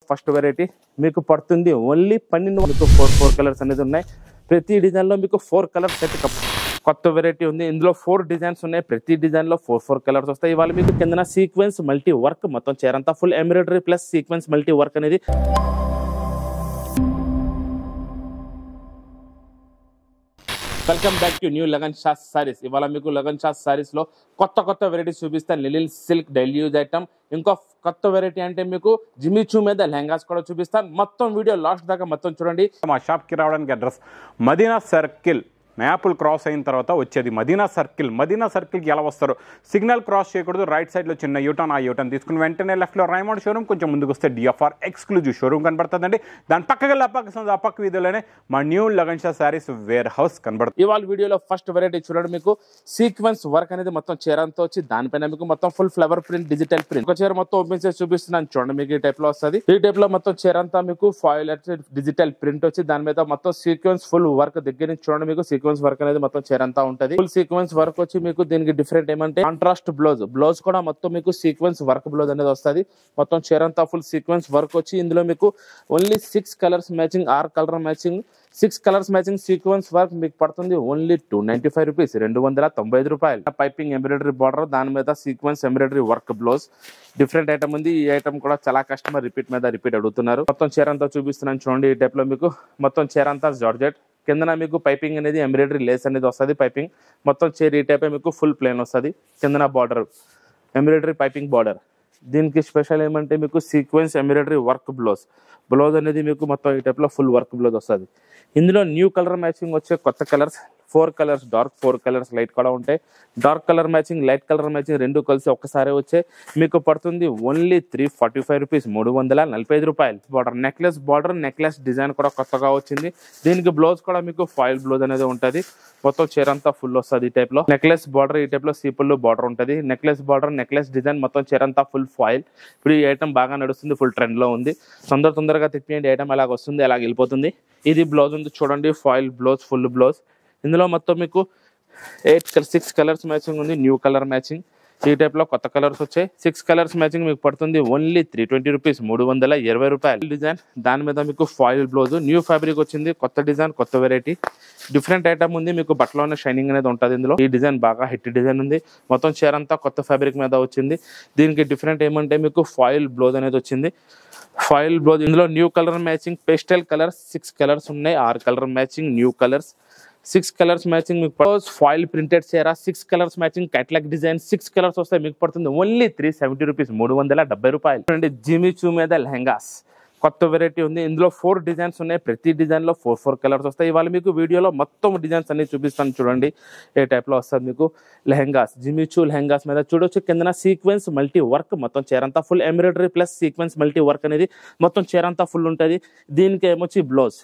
First variety మీకు పడుతుంది only 12 మీకు 4 కలర్స్ అనేది ఉన్నాయి. ప్రతి డిజైన్ లో మీకు 4 కలర్స్ సెట్ కొత్త వెరైటీ ఉంది. ఇందులో 4 డిజైన్స్ ఉన్నాయి. ప్రతి డిజైన్ లో 4 కలర్స్ వస్తాయి. ఇవాళ మీకు కింద సీక్వెన్స్ మల్టీ వర్క్ మొత్తం చేరంతా full embroidery plus sequence multi work అనేది. Welcome back to new Lagan Shah sarees. ఇవాళ మీకు లగన్ షా సారీస్ లో కొత్త వెరైటీస్ చూపిస్తాను. లిలిల్ సిల్క్ డైలీ యూజ్ ఐటమ్. ఇంకో కొత్త వెరైటీ అంటే మీకు జిమ్మి చూ మీద లెహంగాస్ కూడా చూపిస్తాను. మొత్తం వీడియో లాస్ట్ దాకా మొత్తం చూడండి. మా షాప్ కి రావడానికి address Madina circle, maple cross అయిన తర్వాత వచ్చేది మదీనా సర్కిల్. మదీనా సర్కిల్కి ఎలా వస్తారు? సిగ్నల్ క్రాస్ చేయకూడదు. రైట్ సైడ్లో చిన్న యూటర్న్, ఆ యూటర్న్ తీసుకుని వెంటనే లెఫ్ట్లో రైమండ్ షోరూమ్, కొంచెం ముందుకు వస్తే డిఎఫ్ఆర్ ఎక్స్క్లూజివ్ షోరూమ్ కనబడుతుందండి. దాని పక్క వీధిలోనే మా new Lagan Shah sarees warehouse కనబడుతుంది. ఇవాళ వీడియోలో ఫస్ట్ వెరైటీ చూడండి. మీకు సీక్వెన్స్ వర్క్ అనేది మొత్తం చీరంతో వచ్చి దానిపైన మీకు మొత్తం full flower print, digital print. ఒక చీర మొత్తం ఓపెన్ చేసి చూపిస్తున్నాను చూడండి. మీకు ఈ టైప్ లో వస్తుంది. ఈ టైప్ లో మొత్తం చీరంతా మీకు ఫాయిల్ డిజిటల్ ప్రింట్ వచ్చి దాని మీద మొత్తం సీక్వెన్స్ ఫుల్ వర్క్ దగ్గర నుంచి చూడండి. మీకు సీక్వెన్స్ వర్క్ అనేది మొత్తం చీరంతా ఉంటది. ఫుల్ సీక్వెన్స్ వర్క్ వచ్చి మీకు దీనికి డిఫరెంట్ ఏమంటే కాంట్రాస్ట్ బ్లౌజ్ కూడా మొత్తం మీకు సీక్వెన్స్ వర్క్ బ్లౌజ్ అనేది వస్తుంది. మొత్తం చీరంతా ఫుల్ సీక్వెన్స్ వర్క్ వచ్చి ఇందులో మీకు only 6 colours matching, 6 colour matching, 6 colours matching sequence work మీకు పడుతుంది ఓన్లీ 295 రూపీస్, 295 రూపాయలు. పైపింగ్ ఎంబ్రాయిడరీ బార్డర్, దాని మీద sequence embroidery work blouse. Different item ఉంది. ఈ ఐటమ్ కూడా చాలా కస్టమర్ రిపీట్ అడుగుతున్నారు. మొత్తం చీరంతా చూపిస్తున్నాను చూడండి. ఈ టైప్ లో మీకు మొత్తం చీరంతా జార్జెట్, కింద మీకు పైపింగ్ అనేది ఎంబ్రాయిడరీ లేస్ అనేది వస్తుంది. పైపింగ్ మొత్తం చీర ఈ టైప్ మీకు ఫుల్ ప్లేన్ వస్తుంది. కింద బార్డర్ ఎంబ్రాయిడరీ పైపింగ్ బార్డర్. దీనికి స్పెషల్ ఏమంటే మీకు సీక్వెన్స్ ఎంబ్రాయిడరీ వర్క్ బ్లౌజ్ అనేది మీకు మొత్తం ఈ టైప్ లో ఫుల్ వర్క్ బ్లౌజ్ వస్తుంది. ఇందులో న్యూ కలర్ మ్యాచింగ్ వచ్చే కొత్త colours 4 colours dark, 4 colours light కూడా ఉంటాయి. Dark colour matching, light colour matching రెండు కలిసి ఒక్కసారి వచ్చే మీకు పడుతుంది ఓన్లీ 345 రూపీస్, 345 రూపాయలు. బార్డర్ నెక్లెస్ డిజైన్ కూడా కొత్తగా వచ్చింది. దీనికి బ్లౌజ్ కూడా మీకు ఫాయిల్ బ్లౌజ్ అనేది ఉంటుంది. మొత్తం చీర అంతా ఫుల్ వస్తుంది. ఈ టైప్ లో నెక్లెస్ బార్డర్, ఈ టైప్ లో సీపుల్ బార్డర్ ఉంటుంది. నెక్లెస్ బార్డర్, నెక్లెస్ డిజైన్, మొత్తం చీర అంతా ఫుల్ ఫాయిల్. ఇప్పుడు ఈ ఐటమ్ బాగా నడుస్తుంది, ఫుల్ ట్రెండ్ లో ఉంది. తొందరగా తిప్పేయండి. ఐటమ్ ఎలాగ వస్తుంది, ఎలాగ వెళ్ళిపోతుంది. ఇది బ్లౌజ్ ఉంది చూడండి, ఫాయిల్ బ్లౌజ్, ఫుల్ బ్లౌజ్. ఇందులో మొత్తం మీకు 6 కలర్స్ మ్యాచింగ్ ఉంది. న్యూ కలర్ మ్యాచింగ్ ఈ టైప్ లో కొత్త కలర్స్ వచ్చాయి. 6 కలర్స్ మ్యాచింగ్ మీకు పడుతుంది ఓన్లీ 320 రూపీస్, 320 రూపాయలు. డిజైన్ దాని మీద మీకు ఫాయిల్ బ్లౌజ్, న్యూ ఫ్యాబ్రిక్ వచ్చింది. కొత్త డిజైన్, కొత్త వెరైటీ, డిఫరెంట్ ఐటమ్ ఉంది. మీకు బట్టలోనే షైనింగ్ అనేది ఉంటుంది. ఇందులో ఈ డిజైన్ బాగా హిట్ డిజైన్ ఉంది. మొత్తం చీర అంతా కొత్త ఫ్యాబ్రిక్ మీద వచ్చింది. దీనికి డిఫరెంట్ ఏమంటే మీకు ఫాయిల్ బ్లౌజ్ అనేది వచ్చింది. Foil blouse. ఇందులో new colour matching pastel colours 6 colours ఉన్నాయి. 6 colour matching new colours, 6 colours matching మీకు ఫాయిల్ ప్రింటెడ్ చీర, 6 colours matching catalogue design, 6 colours వస్తాయి. మీకు పడుతుంది ఓన్లీ 370 రూపీస్, 370 రూపాయలు. జిమ్మి చూ మీద లెహంగాస్ కొత్త వెరైటీ ఉంది. ఇందులో 4 డిజైన్స్ ఉన్నాయి. ప్రతి డిజైన్ లో 4 కలర్స్ వస్తాయి. ఇవాళ మీకు వీడియోలో మొత్తం డిజైన్స్ అన్ని చూపిస్తాను చూడండి. ఏ టైప్ లో వస్తుంది మీకు లెహంగాస్. జిమ్మి చూ లెహంగాస్ మీద చూడొచ్చు. కింద సీక్వెన్స్ మల్టీ వర్క్, మొత్తం చీరంతా full embroidery plus sequence multi work అనేది మొత్తం చీరంతా ఫుల్ ఉంటుంది. దీనికి ఏమొచ్చి బ్లౌజ్,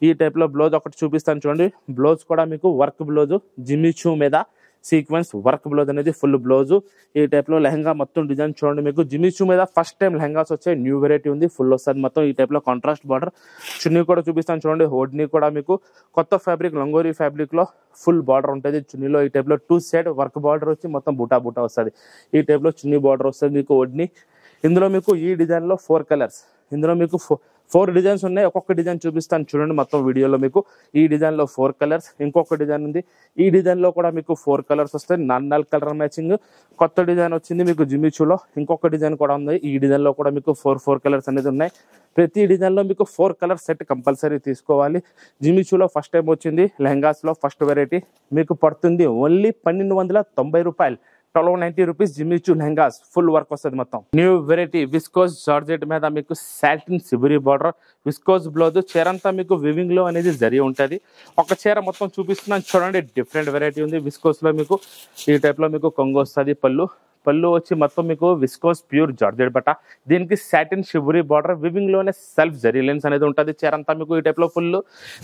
ఈ టైప్ లో బ్లౌజ్ ఒకటి చూపిస్తాను చూడండి. బ్లౌజ్ కూడా మీకు వర్క్ బ్లౌజ్, జిమ్మి చూ మీద సీక్వెన్స్ వర్క్ బ్లౌజ్ అనేది ఫుల్ బ్లౌజ్. ఈ టైప్ లో లెహంగా మొత్తం డిజైన్ చూడండి. మీకు జిమ్మి చూ మీద ఫస్ట్ టైం లెహంగాస్ వచ్చాయి. న్యూ వెరైటీ ఉంది, ఫుల్ వస్తుంది. మొత్తం ఈ టైప్ లో కాంట్రాస్ట్ బార్డర్. చున్నీ కూడా చూపిస్తాను చూడండి. ఓడ్నీ కూడా మీకు కొత్త ఫ్యాబ్రిక్, లంగోరీ ఫ్యాబ్రిక్ లో ఫుల్ బార్డర్ ఉంటుంది. చున్నీలో ఈ టైప్ లో 2 సైడ్ వర్క్ బార్డర్ వచ్చి మొత్తం బూటా వస్తుంది. ఈ టైప్ లో చున్నీ బార్డర్ వస్తుంది మీకు ఓడ్నీ. ఇందులో మీకు ఈ డిజైన్ లో 4 కలర్స్. ఇందులో మీకు 4 డిజైన్స్ ఉన్నాయి. ఒక్కొక్క డిజైన్ చూపిస్తాను చూడండి. మొత్తం వీడియోలో మీకు ఈ డిజైన్ లో 4 కలర్స్, ఇంకొక డిజైన్ ఉంది. ఈ డిజైన్ లో కూడా మీకు 4 కలర్స్ వస్తాయి. 4 కలర్ మ్యాచింగ్ కొత్త డిజైన్ వచ్చింది మీకు జిమ్మి చూలో. ఇంకొక డిజైన్ కూడా ఉంది. ఈ డిజైన్ లో కూడా మీకు 4 కలర్స్ అనేది ఉన్నాయి. ప్రతి డిజైన్ లో మీకు 4 కలర్ సెట్ కంపల్సరీ తీసుకోవాలి. జిమ్మి చూలో ఫస్ట్ టైం వచ్చింది లెహంగాస్ లో ఫస్ట్ వెరైటీ. మీకు పడుతుంది ఓన్లీ 1290 రూపాయలు, 1290 రూపీస్. జిమ్మి చూ లెహంగాస్ ఫుల్ వర్క్ వస్తుంది. మొత్తం న్యూ వెరైటీ విస్కోస్ జార్జెట్ మీద మీకు సాటిన్ సిబురీ బార్డర్, విస్కోస్ బ్లౌజ్. చీరంతా మీకు వివింగ్ లో అనేది జరిగి ఉంటుంది. ఒక చీర మొత్తం చూపిస్తున్నాను చూడండి. డిఫరెంట్ వెరైటీ ఉంది. విస్కోస్ లో మీకు ఈ టైప్ లో మీకు కొంగు వస్తుంది. పళ్ళు వచ్చి మొత్తం మీకు విస్కోస్ ప్యూర్ జార్జెట్ బట్ట. దీనికి సాటిన్ షిబురీ బార్డర్, వివింగ్ లోనే సెల్ఫ్ జరీ లైన్స్ అనేది ఉంటుంది. చీరంతా మీకు ఈ టైప్ లో ఫుల్.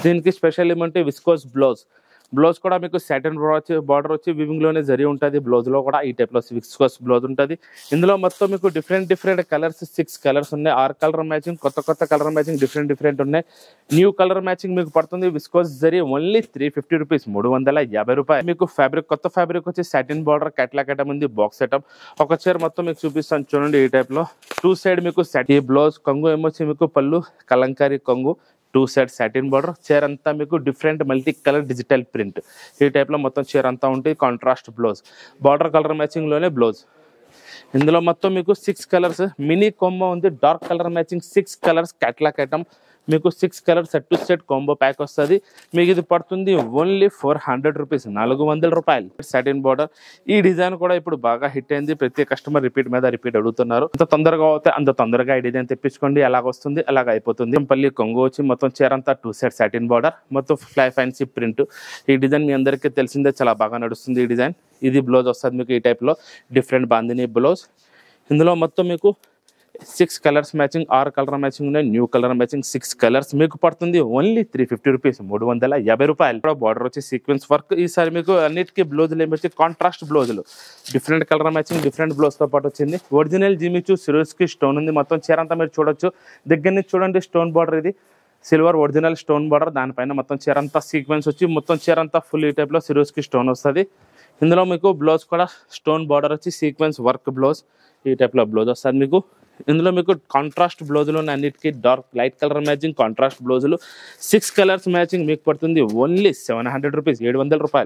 దీనికి స్పెషల్ ఏమంటే విస్కోస్ బ్లౌజ్, బ్లౌజ్ కూడా మీకు సాటిన్ బార్డర్ వచ్చి వివింగ్ లోనే జరి ఉంటుంది. బ్లౌజ్ లో కూడా ఈ టైప్ లో విస్కోస్ బ్లౌజ్ ఉంటుంది. ఇందులో మొత్తం మీకు డిఫరెంట్ కలర్స్ 6 కలర్స్ ఉన్నాయి. 6 కలర్ మ్యాచింగ్, కొత్త కలర్ మ్యాచింగ్ డిఫరెంట్ ఉన్నాయి. న్యూ కలర్ మ్యాచింగ్ మీకు పడుతుంది విస్కోస్ జరి ఓన్లీ 350 రూపీస్, 350 రూపాయలు. మీకు ఫ్యాబ్రిక్ కొత్త ఫ్యాబ్రిక్ వచ్చి సాటిన్ బార్డర్ క్యాట్లాగ్ ఐటమ్ ఉంది, బాక్స్ ఐటమ్. ఒక చీర మొత్తం మీకు చూపిస్తాను చూడండి. ఈ టైప్ లో 2 సైడ్ మీకు ఈ బ్లౌజ్ కొంగు ఏమొచ్చి మీకు పళ్ళు కలంకారీ కొంగు, 2 సైడ్ సాటిన్ బార్డర్. చీర అంతా మీకు different multi colour digital print. ఈ టైప్ లో మొత్తం చీర అంతా ఉంటుంది. Contrast blouse, border colour matching లోనే బ్లౌజ్. ఇందులో మొత్తం మీకు 6 కలర్స్, మినీ కాంబో ఉంది. Dark colour matching 6 colours catalogue item. మీకు 6 colour set to set combo pack వస్తుంది. మీకు ఇది పడుతుంది ఓన్లీ 400 రూపీస్, 400 రూపాయలు. Satin border. ఈ డిజైన్ కూడా ఇప్పుడు బాగా హిట్ అయింది. ప్రతి కస్టమర్ రిపీట్ అడుగుతున్నారు. అంత తొందరగా అవుతే అంత తొందరగా ఈ డిజైన్ తెప్పించుకోండి. ఎలాగ వస్తుంది అలాగ అయిపోతుంది. పల్లి కొంగు వచ్చి మొత్తం చీరంతా 2 సైడ్ సాటిన్ బార్డర్, మొత్తం ఫ్లై ఫ్యాన్సీ ప్రింట్. ఈ డిజైన్ మీ అందరికీ తెలిసిందే, చాలా బాగా నడుస్తుంది ఈ డిజైన్. ఇది బ్లౌజ్ వస్తుంది మీకు ఈ టైప్ లో డిఫరెంట్ బాందిని బ్లౌజ్. ఇందులో మొత్తం మీకు 6 కలర్స్ మ్యాచింగ్, 6 కలర్ మ్యాచింగ్ ఉన్నాయి. న్యూ కలర్ మ్యాచింగ్ 6 కలర్స్ మీకు పడుతుంది ఓన్లీ 350 రూపీస్, 350 రూపాయలు. బార్డర్ వచ్చి సీక్వెన్స్ వర్క్. ఈసారి మీకు అన్నిటికీ బ్లౌజులు ఏమి వచ్చి కాంట్రాస్ట్ బ్లౌజులు, different colour matching, different blouse తో పాటు వచ్చింది. ఒరిజినల్ జిమిచూ సిరోస్కి స్టోన్ ఉంది. మొత్తం చీర అంతా మీరు చూడొచ్చు. దగ్గర నుంచి చూడండి స్టోన్ బార్డర్. ఇది సిల్వర్ ఒరిజినల్ స్టోన్ బార్డర్. దానిపైన మొత్తం చీర అంతా సీక్వెన్స్ వచ్చి మొత్తం చీర అంతా ఫుల్ ఈ టైప్ లో సిరోస్కి స్టోన్ వస్తుంది. ఇందులో మీకు బ్లౌజ్ కూడా స్టోన్ బార్డర్ వచ్చి సీక్వెన్స్ వర్క్ బ్లౌజ్. ఈ టైప్ లో బ్లౌజ్ వస్తుంది మీకు. ఇందులో మీకు కాంట్రాస్ట్ బ్లౌజులు అన్నిటికీ dark light colour matching contrast బ్లౌజులు 6 కలర్స్ మ్యాచింగ్ మీకు పడుతుంది ఓన్లీ 700 రూపీస్, 700 రూపాయలు.